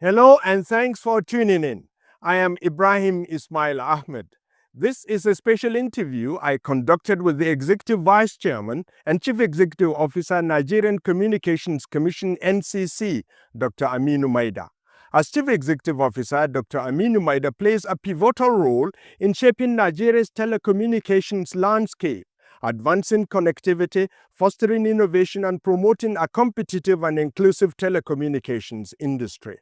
Hello and thanks for tuning in. I am Ibrahim Ahmed. This is a special interview I conducted with the Executive Vice Chairman and Chief Executive Officer, Nigerian Communications Commission, NCC, Dr. Aminu Maida. As Chief Executive Officer, Dr. Aminu Maida plays a pivotal role in shaping Nigeria's telecommunications landscape, advancing connectivity, fostering innovation, and promoting a competitive and inclusive telecommunications industry.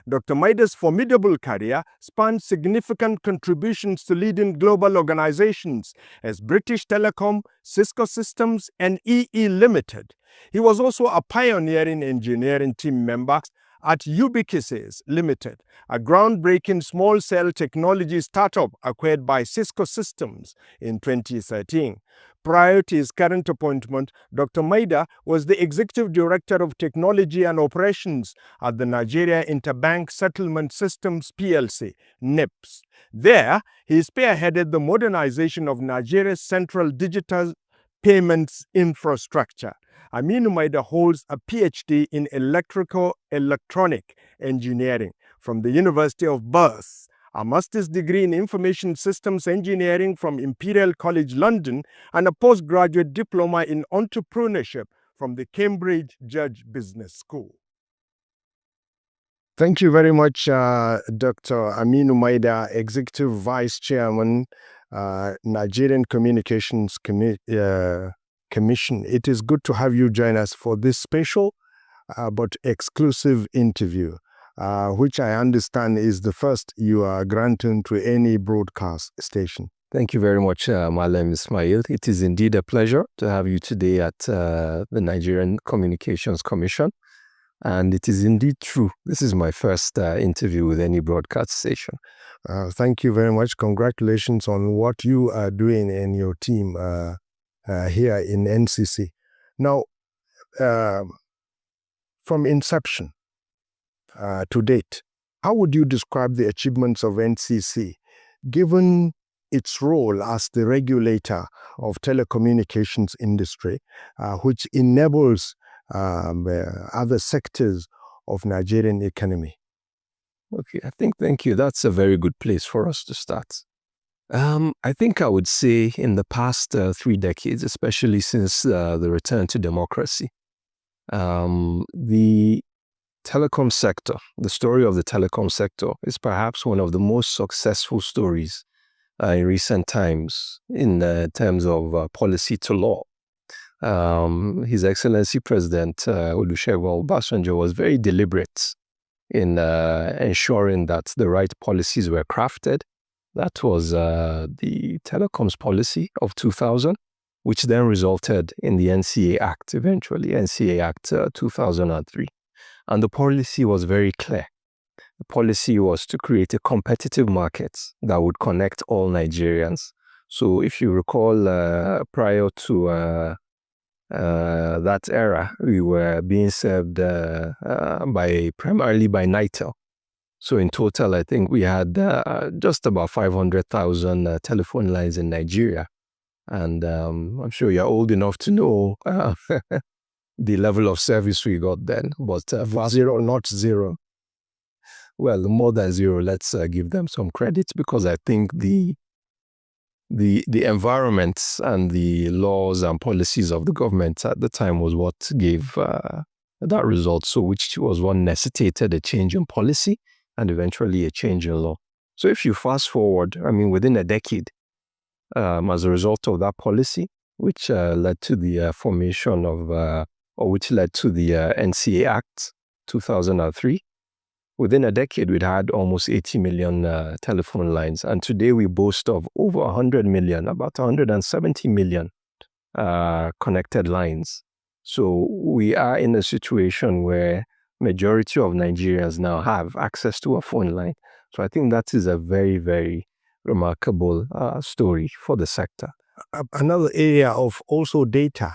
Dr. Maida's formidable career spans significant contributions to leading global organizations as British Telecom, Cisco Systems, and EE Limited. He was also a pioneering engineering team member at Ubiquisys Limited, a groundbreaking small cell technology startup acquired by Cisco Systems in 2013. Prior to his current appointment, Dr. Maida was the Executive Director of Technology and Operations at the Nigeria Interbank Settlement Systems PLC, NIPS. There, he spearheaded the modernization of Nigeria's central digital payments infrastructure. Aminu Maida holds a PhD in electrical-electronic engineering from the University of Bath, a master's degree in information systems engineering from Imperial College London, and a postgraduate diploma in entrepreneurship from the Cambridge Judge Business School. Thank you very much, Dr. Aminu Maida, Executive Vice Chairman, Nigerian Communications Commission. It is good to have you join us for this special but exclusive interview, which I understand is the first you are granting to any broadcast station. Thank you very much, Malam Ismail. It is indeed a pleasure to have you today at the Nigerian Communications Commission. And it is indeed true. This is my first interview with any broadcast station. Thank you very much. Congratulations on what you are doing in your team here in NCC. Now, from inception to date, how would you describe the achievements of NCC, given its role as the regulator of telecommunications industry, which enables other sectors of Nigerian economy? Okay, thank you. That's a very good place for us to start. I think I would say in the past 3 decades, especially since the return to democracy, the telecom sector, the story of the telecom sector is perhaps one of the most successful stories in recent times in terms of policy to law. His Excellency President Olusegun Obasanjo was very deliberate in ensuring that the right policies were crafted. That was the Telecoms Policy of 2000, which then resulted in the NCA Act, eventually, NCA Act 2003. And the policy was very clear. The policy was to create a competitive market that would connect all Nigerians. So if you recall, prior to that era, we were being served primarily by Nitel. So in total, I think we had just about 500,000 telephone lines in Nigeria. And I'm sure you're old enough to know the level of service we got then. But zero, not zero. Well, more than zero, let's give them some credit, because I think the environment and the laws and policies of the government at the time was what gave that result. So which was what necessitated a change in policy and eventually a change in law. So if you fast forward, I mean, within a decade, as a result of that policy, which led to the formation of, or which led to the NCA Act 2003, within a decade, we'd had almost 80 million telephone lines. And today we boast of over 100 million, about 170 million connected lines. So we are in a situation where majority of Nigerians now have access to a phone line. So I think that is a very, very remarkable story for the sector. Another area of also data.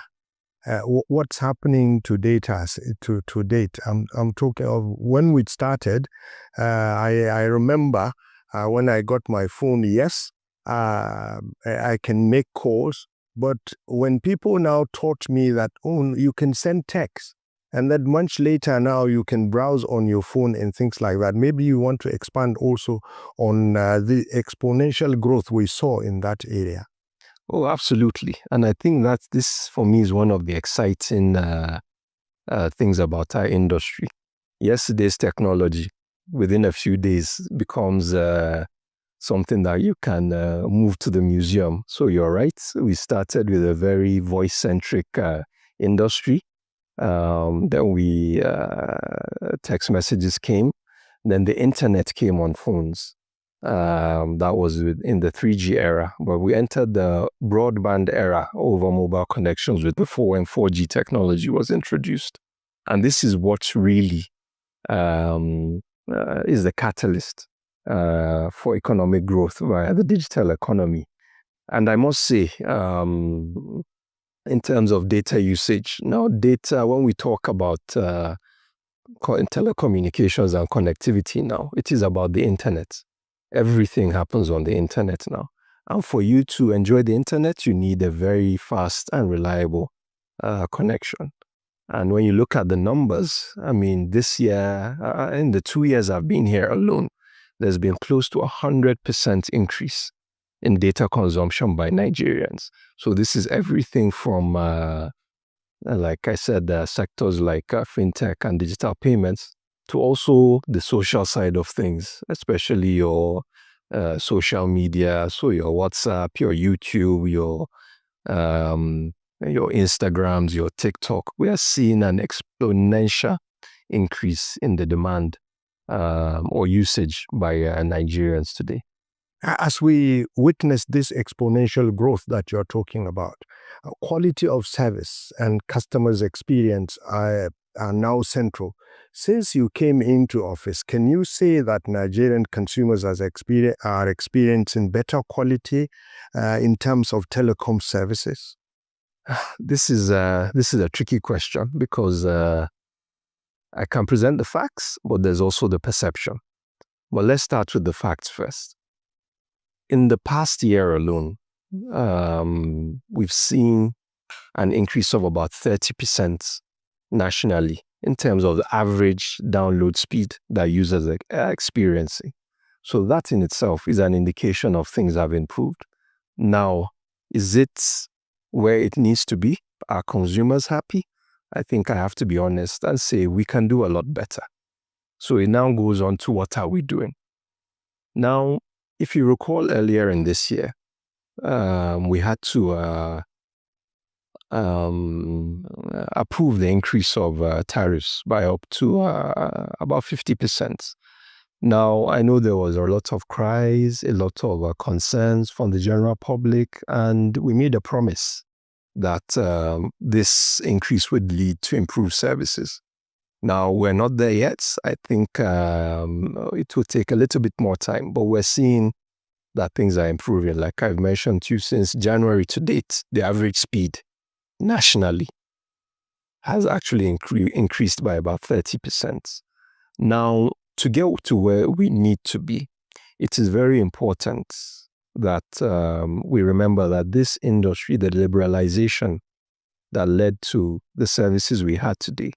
What's happening to data to date? I'm talking of when we started. I remember when I got my phone. Yes, I can make calls, but when people now taught me that you can send text, and then much later now you can browse on your phone and things like that. Maybe you want to expand also on the exponential growth we saw in that area. Oh, absolutely. And I think that this, for me, is one of the exciting things about our industry. Yesterday's technology, within a few days, becomes something that you can move to the museum. So you're right. We started with a very voice-centric industry. Then text messages came. Then the internet came on phones. That was in the 3G era, but we entered the broadband era over mobile connections with the 4 and 4G technology was introduced. And this is what really is the catalyst for economic growth via the digital economy. And I must say, in terms of data usage, now data, when we talk about telecommunications and connectivity now, it is about the internet. Everything happens on the internet now. And for you to enjoy the internet, you need a very fast and reliable connection. And when you look at the numbers, I mean, this year, in the 2 years I've been here alone, there's been close to 100% increase in data consumption by Nigerians. So this is everything from, like I said, sectors like fintech and digital payments, to also the social side of things, especially your social media, so your WhatsApp, your YouTube, your Instagrams, your TikTok. We are seeing an exponential increase in the demand or usage by Nigerians today. As we witness this exponential growth that you're talking about, quality of service and customers' experience are now central. Since you came into office, can you say that Nigerian consumers are experiencing better quality in terms of telecom services? This is a tricky question because I can present the facts, but there's also the perception. Well, let's start with the facts first. In the past year alone, we've seen an increase of about 30% nationally in terms of the average download speed that users are experiencing. So that in itself is an indication of things have improved. Now, is it where it needs to be? Are consumers happy? I think I have to be honest and say we can do a lot better. So it now goes on to what are we doing? Now, if you recall earlier in this year, we had to approve the increase of tariffs by up to about 50%. Now, I know there was a lot of cries, a lot of concerns from the general public, and we made a promise that this increase would lead to improved services. Now, we're not there yet. I think it will take a little bit more time, but we're seeing that things are improving. Like I've mentioned to you, since January to date, the average speed nationally has actually increased by about 30%. Now, to get to where we need to be, it is very important that we remember that this industry, the liberalization that led to the services we had today,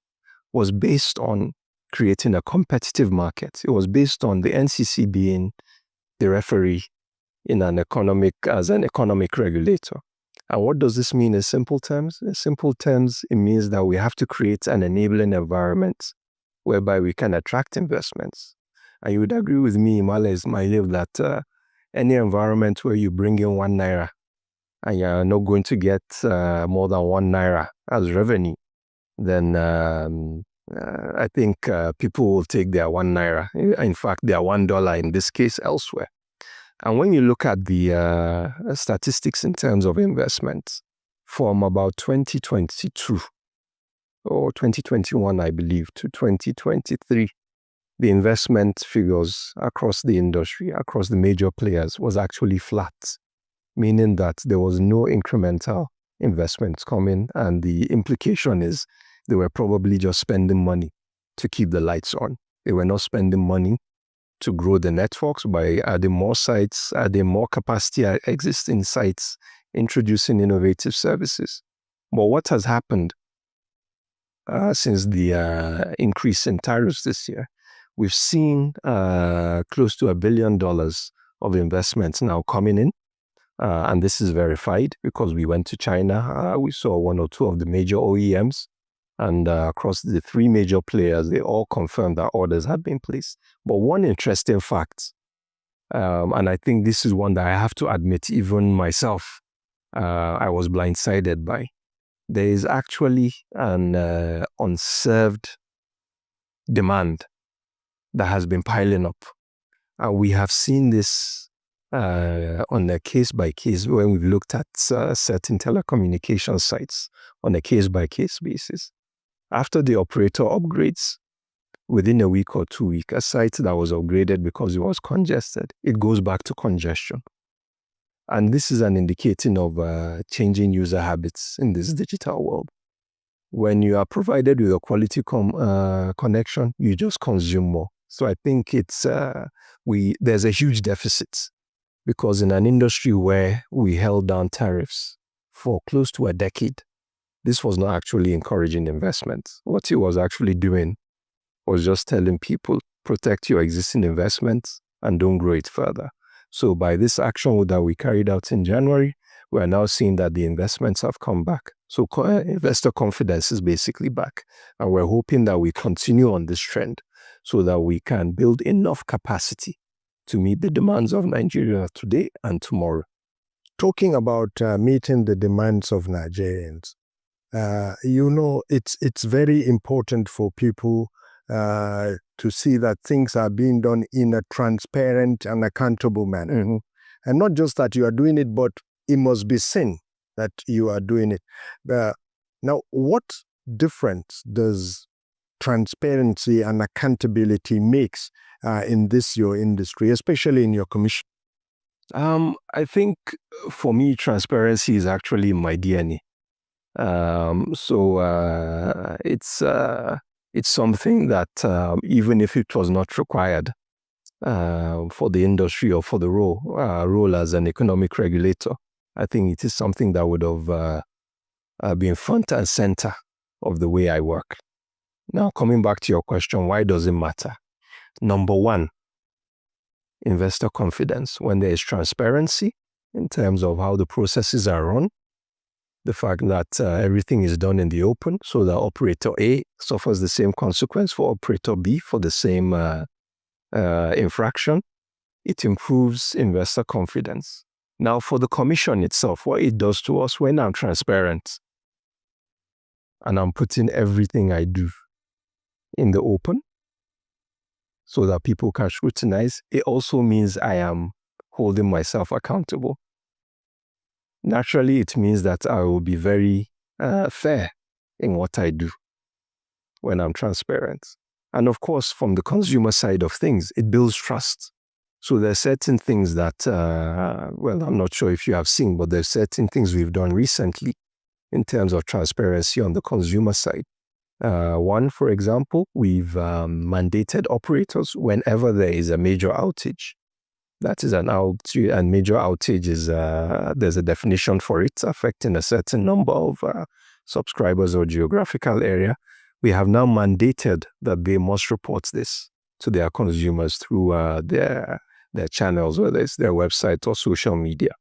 was based on creating a competitive market. It was based on the NCC being the referee as an economic regulator. And what does this mean in simple terms? In simple terms, it means that we have to create an enabling environment whereby we can attract investments. And you would agree with me, Mala Ismail, that any environment where you bring in 1 naira and you're not going to get more than 1 naira as revenue, then I think people will take their 1 naira. In fact, their $1 in this case elsewhere. And when you look at the statistics in terms of investment from about 2022 or 2021, I believe, to 2023, the investment figures across the industry, across the major players, was actually flat, meaning that there was no incremental investments coming, and the implication is they were probably just spending money to keep the lights on. They were not spending money to grow the networks by adding more sites, adding more capacity at existing sites, introducing innovative services. But what has happened since the increase in tariffs this year. We've seen close to $1 billion of investments now coming in. And this is verified because we went to China. We saw one or two of the major OEMs. And across the three major players, they all confirmed that orders had been placed. But one interesting fact, and I think this is one that I have to admit, even myself, I was blindsided by. There is actually an unserved demand that has been piling up. And we have seen this on a case-by-case when we've looked at certain telecommunication sites on a case-by-case basis. After the operator upgrades, within a week or 2 weeks, a site that was upgraded because it was congested, it goes back to congestion. And this is an indicating of changing user habits in this digital world. When you are provided with a quality connection, you just consume more. So I think it's there's a huge deficit, because in an industry where we held down tariffs for close to a decade, this was not actually encouraging investment. What it was actually doing was just telling people, protect your existing investments and don't grow it further. So by this action that we carried out in January, we are now seeing that the investments have come back. So investor confidence is basically back. And we're hoping that we continue on this trend so that we can build enough capacity to meet the demands of Nigeria today and tomorrow. Talking about meeting the demands of Nigerians, it's very important for people to see that things are being done in a transparent and accountable manner. Mm-hmm. And not just that you are doing it, but it must be seen that you are doing it. Now, what difference does transparency and accountability makes in your industry, especially in your commission? I think for me, transparency is actually my DNA. It's something that even if it was not required for the industry or for the role as an economic regulator, I think it is something that would have been front and center of the way I work. Now, coming back to your question, why does it matter? Number one, investor confidence. When there is transparency in terms of how the processes are run, the fact that everything is done in the open, so that operator A suffers the same consequence for operator B for the same infraction, it improves investor confidence. Now, for the commission itself, what it does to us when I'm transparent and I'm putting everything I do in the open so that people can scrutinize, it also means I am holding myself accountable. Naturally, it means that I will be very fair in what I do when I'm transparent. And of course, from the consumer side of things, it builds trust. So there are certain things that, I'm not sure if you have seen, but there are certain things we've done recently in terms of transparency on the consumer side. One, for example, we've mandated operators whenever there is a major outage. That is an outage, and major outage is, there's a definition for it, affecting a certain number of subscribers or geographical area. We have now mandated that they must report this to their consumers through their channels, whether it's their website or social media.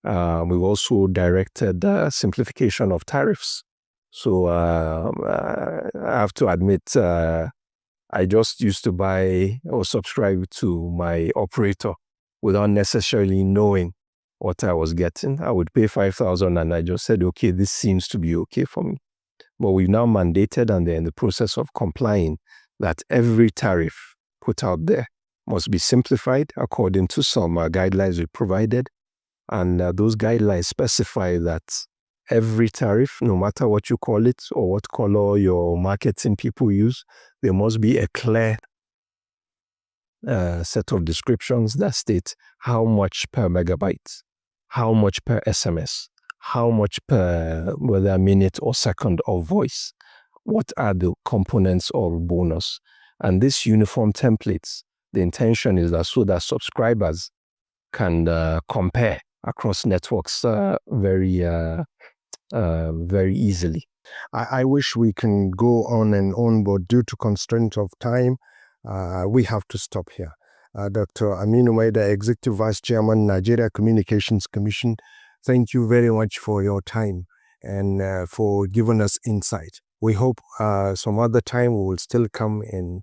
We've also directed simplification of tariffs. So I have to admit, I just used to buy or subscribe to my operator without necessarily knowing what I was getting. I would pay 5,000 and I just said, okay, this seems to be okay for me. But we've now mandated, and they're in the process of complying, that every tariff put out there must be simplified according to some guidelines we provided. And those guidelines specify that every tariff, no matter what you call it or what color your marketing people use, there must be a clear set of descriptions that state how much per megabyte, how much per SMS, how much per whether minute or second of voice, what are the components of bonus. And this uniform templates, the intention is that so that subscribers can compare across networks very very easily. I wish we can go on and on, but due to constraint of time, we have to stop here. Dr. Aminu Maida, Executive Vice Chairman, Nigeria Communications Commission, thank you very much for your time and for giving us insight. We hope some other time we will still come and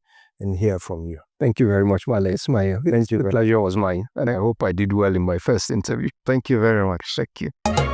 hear from you. Thank you very much, Wale Ismail. The pleasure was mine, and I hope I did well in my first interview. Thank you very much. Thank you.